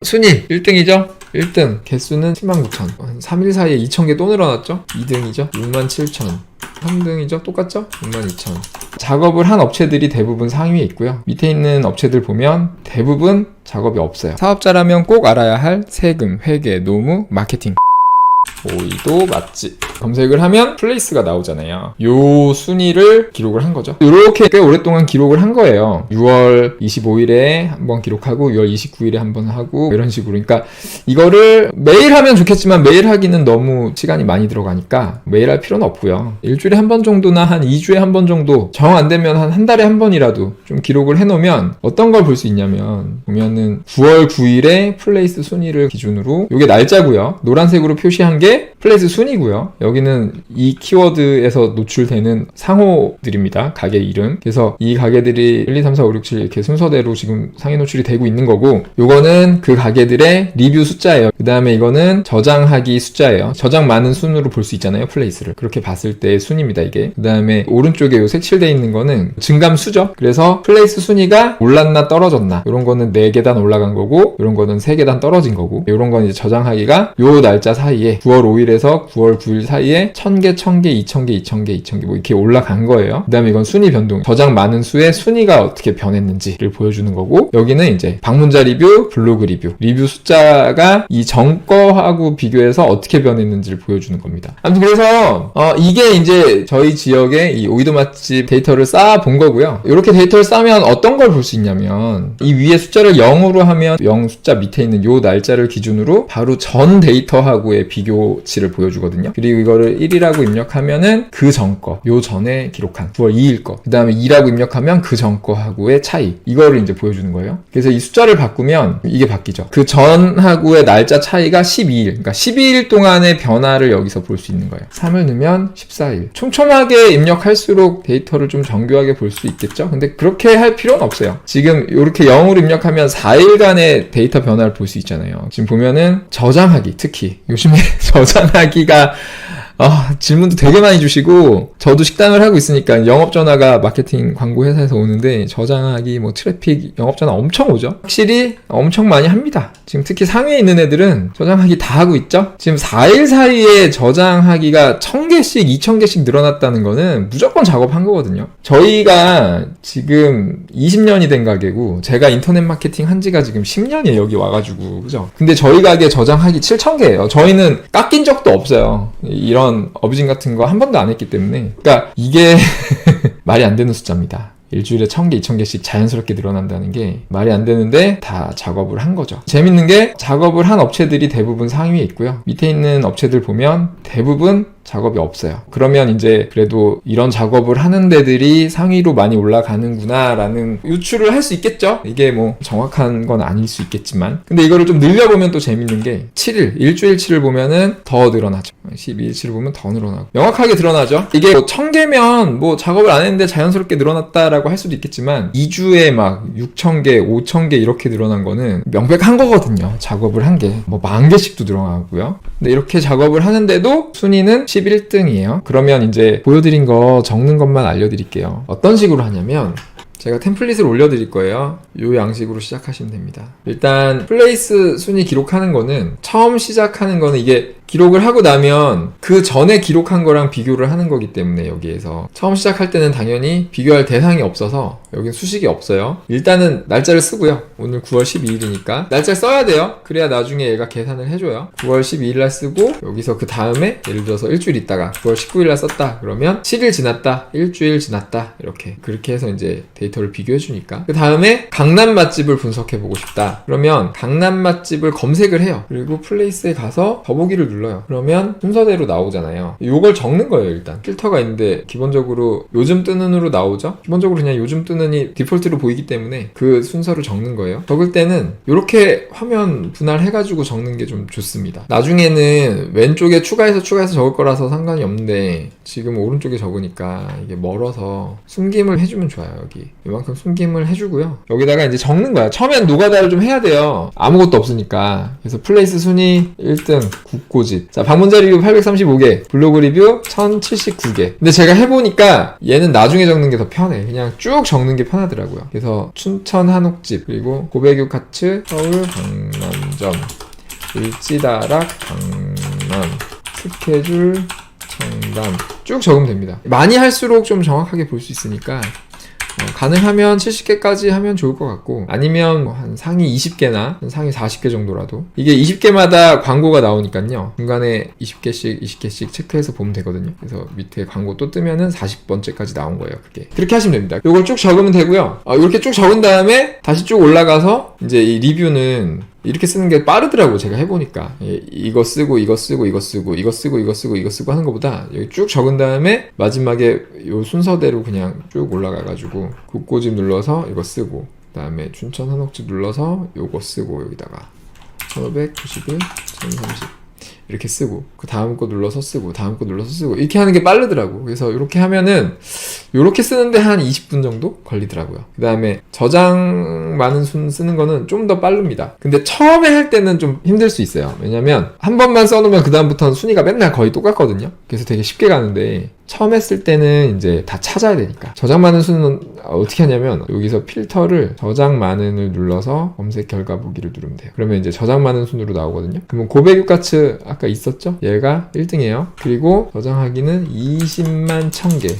순위 1등이죠? 1등 개수는 79000. 한 3일 사이에 2000개 또 늘어났죠? 2등이죠? 67000. 3등이죠? 똑같죠? 62000. 작업을 한 업체들이 대부분 상위에 있고요. 밑에 있는 업체들 보면 대부분 작업이 없어요. 사업자라면 꼭 알아야 할 세금, 회계, 노무, 마케팅. 5위도 맛집. 검색을 하면 플레이스가 나오잖아요. 요 순위를 기록을 한 거죠. 이렇게 꽤 오랫동안 기록을 한 거예요. 6월 25일에 한번 기록하고 6월 29일에 한번 하고 이런 식으로. 그러니까 이거를 매일 하면 좋겠지만 매일 하기는 너무 시간이 많이 들어가니까 매일 할 필요는 없고요. 일주일에 한 번 정도나 한 2주에 한 번 정도, 정 안 되면 한 달에 한 번이라도 좀 기록을 해놓으면 어떤 걸 볼 수 있냐면, 보면은 9월 9일에 플레이스 순위를 기준으로, 이게 날짜고요. 노란색으로 표시한 게 플레이스 순위고요. 여기는 이 키워드에서 노출되는 상호들입니다. 가게 이름. 그래서 이 가게들이 1, 2, 3, 4, 5, 6, 7 이렇게 순서대로 지금 상위 노출이 되고 있는 거고, 요거는 그 가게들의 리뷰 숫자예요. 그 다음에 이거는 저장하기 숫자예요. 저장 많은 순으로 볼 수 있잖아요. 플레이스를. 그렇게 봤을 때의 순입니다, 이게. 그 다음에 오른쪽에 요 색칠되어 있는 거는 증감수죠. 그래서 플레이스 순위가 올랐나 떨어졌나, 이런 거는 4계단 올라간 거고, 이런 거는 3계단 떨어진 거고, 이런 건 이제 저장하기가 요 날짜 사이에 9월 5일에서 9월 9일 사이에 1000개, 1000개, 2000개, 2000개, 2000개 뭐 이렇게 올라간 거예요. 그 다음에 이건 순위 변동, 저장 많은 수의 순위가 어떻게 변했는지를 보여주는 거고, 여기는 이제 방문자 리뷰, 블로그 리뷰, 리뷰 숫자가 이 전 거하고 비교해서 어떻게 변했는지를 보여주는 겁니다. 아무튼 그래서 이게 이제 저희 지역의 이 오이도 맛집 데이터를 쌓아 본 거고요. 이렇게 데이터를 쌓으면 어떤 걸 볼 수 있냐면, 이 위에 숫자를 0으로 하면 0 숫자 밑에 있는 요 날짜를 기준으로 바로 전 데이터하고의 비교치를 보여주거든요. 그리고 이거를 1이라고 입력하면은 그 전 거, 요 전에 기록한 9월 2일 거, 그 다음에 2라고 입력하면 그 전 거하고의 차이, 이거를 이제 보여주는 거예요. 그래서 이 숫자를 바꾸면 이게 바뀌죠. 그 전하고의 날짜 차이가 12일, 그러니까 12일 동안의 변화를 여기서 볼 수 있는 거예요. 3을 넣으면 14일. 촘촘하게 입력할수록 데이터를 좀 정교하게 볼 수 있겠죠? 근데 그렇게 할 필요는 없어요. 지금 이렇게 0으로 입력하면 4일간의 데이터 변화를 볼 수 있잖아요. 지금 보면은 저장하기, 특히 요즘에 저장하기가 질문도 되게 많이 주시고, 저도 식당을 하고 있으니까 영업전화가 마케팅 광고 회사에서 오는데, 저장하기, 뭐 트래픽, 영업전화 엄청 오죠? 확실히 엄청 많이 합니다. 지금 특히 상위에 있는 애들은 저장하기 다 하고 있죠? 지금 4일 사이에 저장하기가 1000개씩, 2000개씩 늘어났다는 거는 무조건 작업한 거거든요. 저희가 지금 20년이 된 가게고, 제가 인터넷 마케팅 한 지가 지금 10년이에요, 여기 와가지고. 그죠? 근데 저희 가게 저장하기 7000개예요. 저희는 깎인 적도 없어요. 이런 어뷰징 같은 거 한 번도 안 했기 때문에. 그러니까 이게 말이 안 되는 숫자입니다. 일주일에 1000개, 2000개씩 자연스럽게 늘어난다는 게 말이 안 되는데 다 작업을 한 거죠. 재밌는 게 작업을 한 업체들이 대부분 상위에 있고요. 밑에 있는 업체들 보면 대부분 작업이 없어요. 그러면 이제 그래도 이런 작업을 하는 데들이 상위로 많이 올라가는구나 라는 유추를 할 수 있겠죠? 이게 뭐 정확한 건 아닐 수 있겠지만, 근데 이거를 좀 늘려보면 또 재밌는 게 7일, 일주일치를 보면은 더 늘어나죠. 12일치를 보면 더 늘어나고 명확하게 드러나죠. 이게 뭐 1000개면 뭐 작업을 안 했는데 자연스럽게 늘어났다라고 할 수도 있겠지만, 2주에 막 6000개, 5000개 이렇게 늘어난 거는 명백한 거거든요. 작업을 한 게 뭐 10,000개씩도 늘어나고요. 근데 이렇게 작업을 하는데도 순위는 11등이에요. 그러면 이제 보여드린 거 적는 것만 알려드릴게요. 어떤 식으로 하냐면, 제가 템플릿을 올려드릴 거예요. 이 양식으로 시작하시면 됩니다. 일단 플레이스 순위 기록하는 거는, 처음 시작하는 거는 이게 기록을 하고 나면 그 전에 기록한 거랑 비교를 하는 거기 때문에, 여기에서 처음 시작할 때는 당연히 비교할 대상이 없어서 여긴 수식이 없어요. 일단은 날짜를 쓰고요. 오늘 9월 12일이니까 날짜를 써야 돼요. 그래야 나중에 얘가 계산을 해줘요. 9월 12일 날 쓰고, 여기서 그 다음에 예를 들어서 일주일 있다가 9월 19일 날 썼다 그러면 7일 지났다, 일주일 지났다, 이렇게 그렇게 해서 이제 데이터를 비교해 주니까. 그 다음에 강남 맛집을 분석해 보고 싶다 그러면 강남 맛집을 검색을 해요. 그리고 플레이스에 가서 더보기를 눌러요. 그러면 순서대로 나오잖아요. 요걸 적는 거예요. 일단 필터가 있는데 기본적으로 요즘 뜨는으로 나오죠. 기본적으로 그냥 요즘 뜨는이 디폴트로 보이기 때문에 그 순서를 적는 거예요. 적을 때는 이렇게 화면 분할해가지고 적는 게 좀 좋습니다. 나중에는 왼쪽에 추가해서 적을 거라서 상관이 없는데, 지금 오른쪽에 적으니까 이게 멀어서 숨김을 해주면 좋아요. 여기 이만큼 숨김을 해주고요. 여기다가 이제 적는 거야. 처음엔 노가다를 좀 해야 돼요. 아무것도 없으니까. 그래서 플레이스 순위 1등 국고지 5집. 자, 방문자 리뷰 835개, 블로그 리뷰 1079개. 근데 제가 해보니까 얘는 나중에 적는 게 더 편해. 그냥 쭉 적는 게 편하더라고요. 그래서 춘천 한옥집, 그리고 고배교 카츠, 서울 강남점, 일지다락 강남, 스케줄 정담 쭉 적으면 됩니다. 많이 할수록 좀 정확하게 볼 수 있으니까 가능하면 70개까지 하면 좋을 것 같고, 아니면 뭐 한 상위 20개나 상위 40개 정도라도. 이게 20개마다 광고가 나오니까요, 중간에 20개씩 체크해서 보면 되거든요. 그래서 밑에 광고 또 뜨면은 40번째까지 나온 거예요. 그렇게 하시면 됩니다. 이걸 쭉 적으면 되고요. 이렇게 쭉 적은 다음에 다시 쭉 올라가서 이제 이 리뷰는 이렇게 쓰는 게 빠르더라고. 제가 해보니까 이거 쓰고 이거 쓰고 이거 쓰고 이거 쓰고 이거 쓰고 이거 쓰고 하는 것보다 여기 쭉 적은 다음에 마지막에 요 순서대로 그냥 쭉 올라가가지고 국고집 눌러서 이거 쓰고, 그 다음에 춘천 한옥집 눌러서 요거 쓰고, 여기다가 1591, 1030 이렇게 쓰고, 그 다음 거 눌러서 쓰고, 다음 거 눌러서 쓰고, 이렇게 하는 게 빠르더라고. 그래서 이렇게 하면은 요렇게 쓰는데 한 20분 정도 걸리더라고요. 그 다음에 저장 많은 순 쓰는 거는 좀 더 빠릅니다. 근데 처음에 할 때는 좀 힘들 수 있어요. 왜냐면 한 번만 써놓으면 그 다음부터는 순위가 맨날 거의 똑같거든요. 그래서 되게 쉽게 가는데, 처음 했을 때는 이제 다 찾아야 되니까. 저장 많은 수는 어떻게 하냐면, 여기서 필터를 저장 많은을 눌러서 검색 결과 보기를 누르면 돼요. 그러면 이제 저장 많은 순으로 나오거든요. 그러면 고배교카츠 아까 있었죠? 얘가 1등이에요. 그리고 저장하기는 20만 1000개.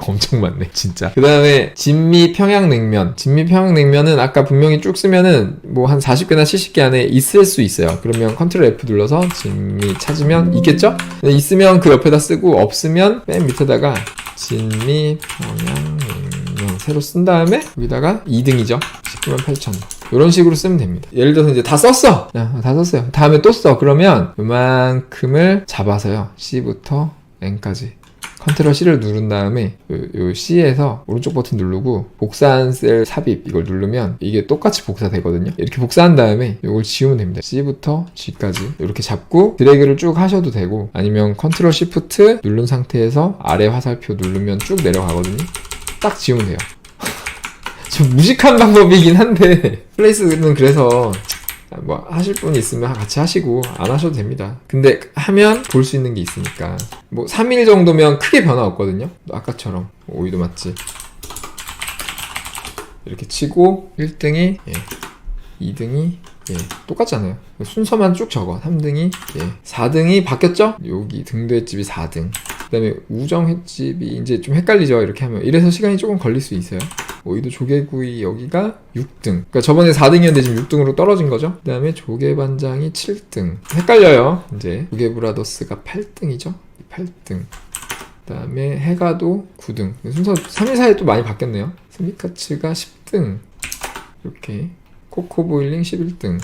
엄청 많네, 진짜. 그 다음에 진미 평양냉면. 진미 평양냉면은 아까 분명히 쭉 쓰면은 뭐 한 40개나 70개 안에 있을 수 있어요. 그러면 컨트롤 F 눌러서 진미 찾으면 있겠죠? 있으면 그 옆에다 쓰고, 없으면 맨 밑에다가 진미 평양냉면 새로 쓴 다음에 여기다가 2등이죠. 19만 8천. 이런 식으로 쓰면 됩니다. 예를 들어서 이제 다 썼어. 다 썼어요. 다음에 또 써. 그러면 요만큼을 잡아서요, C부터 N까지 컨트롤 C를 누른 다음에 요 C에서 오른쪽 버튼 누르고 복사한 셀 삽입 이걸 누르면 이게 똑같이 복사되거든요. 이렇게 복사한 다음에 이걸 지우면 됩니다. C부터 G까지 이렇게 잡고 드래그를 쭉 하셔도 되고, 아니면 컨트롤 Shift 누른 상태에서 아래 화살표 누르면 쭉 내려가거든요. 딱 지우면 돼요. 좀 무식한 방법이긴 한데 플레이스는 그래서 뭐 하실 분이 있으면 같이 하시고 안 하셔도 됩니다. 근데 하면 볼 수 있는 게 있으니까. 뭐 3일 정도면 크게 변화 없거든요. 아까처럼 오이도 맞지, 이렇게 치고 1등이 2등이 똑같잖아요. 순서만 쭉 적어. 3등이 4등이 바뀌었죠? 여기 등도 횟집이 4등. 그 다음에 우정 횟집이 이제 좀 헷갈리죠, 이렇게 하면. 이래서 시간이 조금 걸릴 수 있어요. 오이도 조개구이 여기가 6등. 그러니까 저번에 4등이었는데 지금 6등으로 떨어진 거죠. 그 다음에 조개반장이 7등. 헷갈려요. 이제 조개브라더스가 8등이죠. 8등. 그 다음에 해가도 9등. 순서 3일 사이에 또 많이 바뀌었네요. 스미카츠가 10등. 이렇게 코코보일링 11등.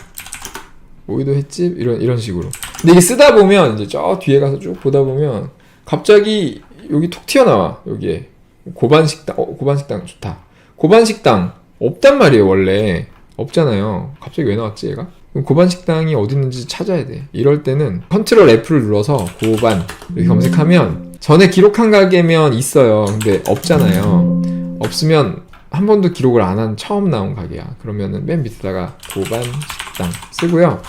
오이도 횟집 이런 식으로. 근데 이게 쓰다 보면 이제 저 뒤에 가서 쭉 보다 보면 갑자기 여기 톡 튀어나와. 여기에 고반식당. 고반식당 좋다. 고반식당 없단 말이에요. 원래 없잖아요. 갑자기 왜 나왔지 얘가? 그럼 고반식당이 어디 있는지 찾아야 돼. 이럴 때는 컨트롤 F를 눌러서 고반 이렇게 검색하면 전에 기록한 가게면 있어요. 근데 없잖아요. 없으면 한 번도 기록을 안 한 처음 나온 가게야. 그러면은 맨 밑에다가 고반식당 쓰고요.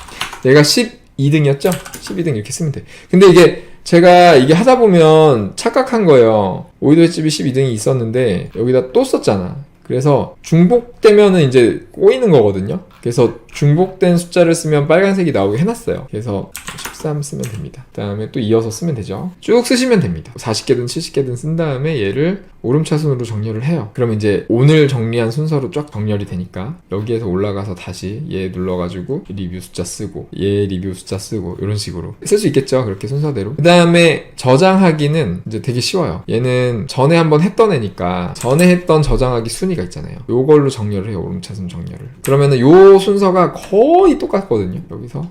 얘가 12등이었죠? 12등 이렇게 쓰면 돼. 근데 이게 제가 이게 하다 보면 착각한 거예요. 오이도 횟집이 12등이 있었는데 여기다 또 썼잖아. 그래서 중복되면은 이제 꼬이는 거거든요. 그래서 중복된 숫자를 쓰면 빨간색이 나오게 해놨어요. 그래서 13 쓰면 됩니다. 그 다음에 또 이어서 쓰면 되죠. 쭉 쓰시면 됩니다. 40개든 70개든 쓴 다음에 얘를 오름차순으로 정렬을 해요. 그럼 이제 오늘 정리한 순서로 쫙 정렬이 되니까 여기에서 올라가서 다시 얘 눌러가지고 리뷰 숫자 쓰고 얘 리뷰 숫자 쓰고 이런 식으로 쓸 수 있겠죠. 그렇게 순서대로. 그 다음에 저장하기는 이제 되게 쉬워요. 얘는 전에 한번 했던 애니까 전에 했던 저장하기 순위가 있잖아요. 요걸로 정렬을 해요. 오름차순 정렬을. 그러면은 요 순서가 거의 똑같거든요. 여기서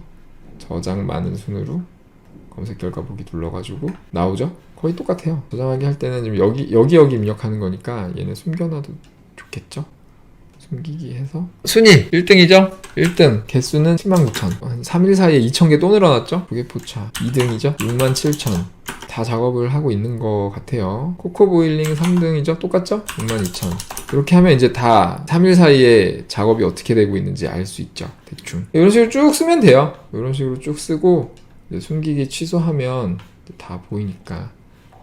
저장 많은 순으로 검색 결과 보기 눌러가지고 나오죠? 거의 똑같아요. 저장하기 할 때는 지금 여기 입력하는 거니까 얘네 숨겨놔도 좋겠죠? 숨기기 해서 순위 1등이죠? 1등 개수는 109,000. 한 3일 사이에 2,000개 또 늘어났죠? 조개포차 2등이죠? 67,000. 다 작업을 하고 있는 것 같아요. 코코보일링 3등이죠? 똑같죠? 62,000. 이렇게 하면 이제 다 3일 사이에 작업이 어떻게 되고 있는지 알 수 있죠. 대충 이런 식으로 쭉 쓰면 돼요. 이런 식으로 쭉 쓰고 이제 숨기기 취소하면 다 보이니까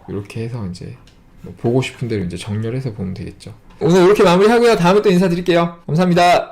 이렇게 해서 이제 뭐 보고 싶은 대로 이제 정렬해서 보면 되겠죠. 오늘 이렇게 마무리하고요. 다음에 또 인사드릴게요. 감사합니다.